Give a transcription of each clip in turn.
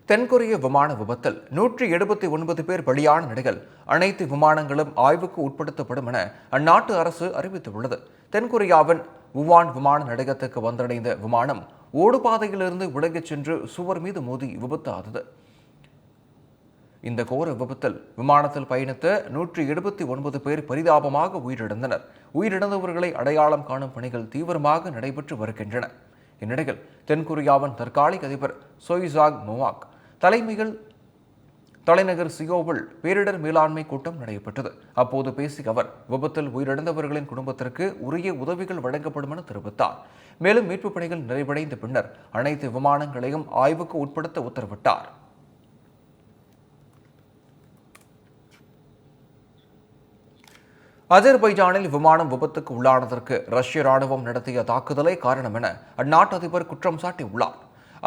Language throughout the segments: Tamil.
தென்கொரிய விமான விபத்தில் 179 பேர் பலியான நிலையில் அனைத்து விமானங்களும் ஆய்வுக்கு உட்படுத்தப்படும் என அந்நாட்டு அரசு அறிவித்துள்ளது. தென்கொரியாவின் வுவான் விமான நிலையத்துக்கு வந்தடைந்த விமானம் ஓடுபாதையிலிருந்து விலகிச் சென்று சுவர் மீது மோதி விபத்தானது. இந்த கோர விபத்தில் விமானத்தில் பயணித்த 179 பேர் பரிதாபமாக உயிரிழந்தனர். உயிரிழந்தவர்களை அடையாளம் காணும் பணிகள் தீவிரமாக நடைபெற்று வருகின்றன. இந்நிலையில் தென்கொரியாவின் தற்காலிக அதிபர் சோய்சாக் மொவாக் தலைமையில் தலைநகர் சியோவில் பேரிடர் மேலாண்மை கூட்டம் நடைபெற்றது. அப்போது பேசிய அவர் விபத்தில் உயிரிழந்தவர்களின் குடும்பத்திற்கு உரிய உதவிகள் வழங்கப்படும் என தெரிவித்தார். மேலும் மீட்புப் பணிகள் நிறைவடைந்த பின்னர் அனைத்து விமானங்களையும் ஆய்வுக்கு உட்படுத்த உத்தரவிட்டார். அஜர்பைஜானில் விமானம் விபத்துக்கு உள்ளானதற்கு ரஷ்ய ராணுவம் நடத்திய தாக்குதலே காரணம் என அந்நாட்டு அதிபர் குற்றம் சாட்டியுள்ளார்.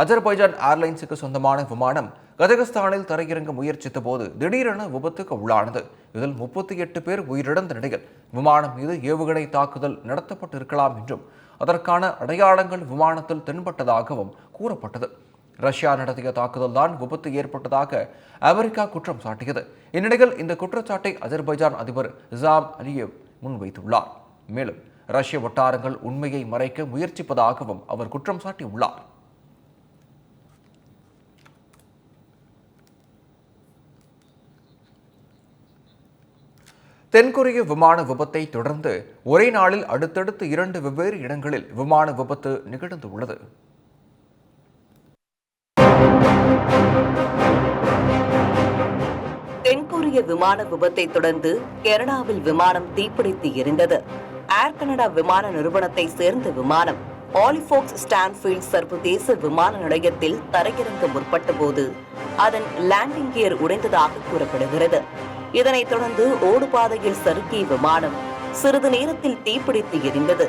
அஜர்பைஜான் ஏர்லைன்ஸுக்கு சொந்தமான விமானம் கஜகஸ்தானில் தரையிறங்க முயற்சித்த போது திடீரென விபத்துக்கு உள்ளானது. இதில் 38 பேர் உயிரிழந்த நிலையில் விமானம் மீது ஏவுகணை தாக்குதல் நடத்தப்பட்டிருக்கலாம் என்றும் அதற்கான அடையாளங்கள் விமானத்தில் தென்பட்டதாகவும் கூறப்பட்டது. ரஷ்யா நடத்திய தாக்குதல் தான் விபத்து ஏற்பட்டதாக அமெரிக்கா குற்றம் சாட்டியது. இந்நிலையில் இந்த குற்றச்சாட்டை அஜர்பைஜான் அதிபர் இசாம் அலியேவ் முன்வைத்துள்ளார். மேலும் ரஷ்ய வட்டாரங்கள் உண்மையை மறைக்க முயற்சிப்பதாகவும் அவர் குற்றம் சாட்டியுள்ளார். தென்கொரிய விமான விபத்தை தொடர்ந்து ஒரே நாளில் அடுத்தடுத்து 2 வெவ்வேறு இடங்களில் விமான விபத்து நிகழ்ந்துள்ளது. தென்கொரிய விமான விபத்தை தொடர்ந்து கனடாவில் விமானம் தீப்பிடித்து எரிந்தது. ஏர் கனடா விமான நிறுவனத்தை சேர்ந்த விமானம் ஆலிஃபோக்ஸ் ஸ்டான்ஃபீல்ட் சர்வதேச விமான நிலையத்தில் தரையிறங்க முற்பட்ட போது அதன் லேண்டிங் கியர் உடைந்ததாக கூறப்படுகிறது. இதனைத் தொடர்ந்து ஓடுபாதையில் சறுக்கிய விமானம் சிறிது நேரத்தில் தீப்பிடித்து எரிந்தது.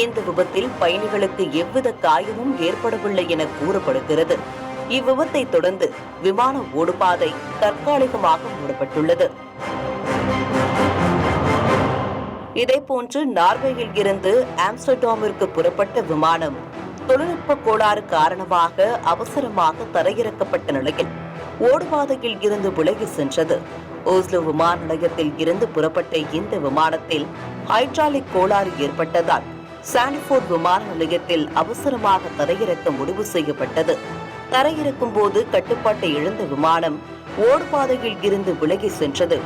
இந்த விபத்தில் பயணிகளுக்கு எவ்வித காயமும் ஏற்படவில்லை என கூறப்படுகிறது. இவ்விபத்தை தொடர்ந்து விமான ஓடுபாதை தற்காலிகமாக மூடப்பட்டுள்ளது. இதேபோன்று நார்வேயில் இருந்து ஆம்ஸ்டர்டாமிற்கு புறப்பட்ட விமானம் தொழில்நுட்ப கோளாறு காரணமாக அவசரமாக தரையிறக்கப்பட்ட நிலையில் ஓடுபாதையில் இருந்து விலகி சென்றது. ஓஸ்லோ விமான நிலையத்தில் இருந்து புறப்பட்ட இந்த விமானத்தில் ஹைட்ராலிக் கோளாறு ஏற்பட்டதால் சானிஃபோர்ட் விமான நிலையத்தில் அவசரமாக தரையிறக்க முடிவு செய்யப்பட்டது. தரையிறக்கும் போது கட்டுப்பாட்டை இழந்த விமானம் ஓடுபாதையில் இருந்து விலகி சென்றது.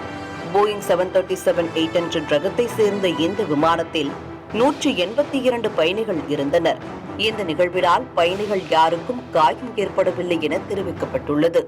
போயிங் 737-800 ரகத்தை சேர்ந்த இந்த விமானத்தில் 182 பயணிகள் இருந்தனர். இந்த நிகழ்வினால் பயணிகள் யாருக்கும் காயம் ஏற்படவில்லை என தெரிவிக்கப்பட்டுள்ளது.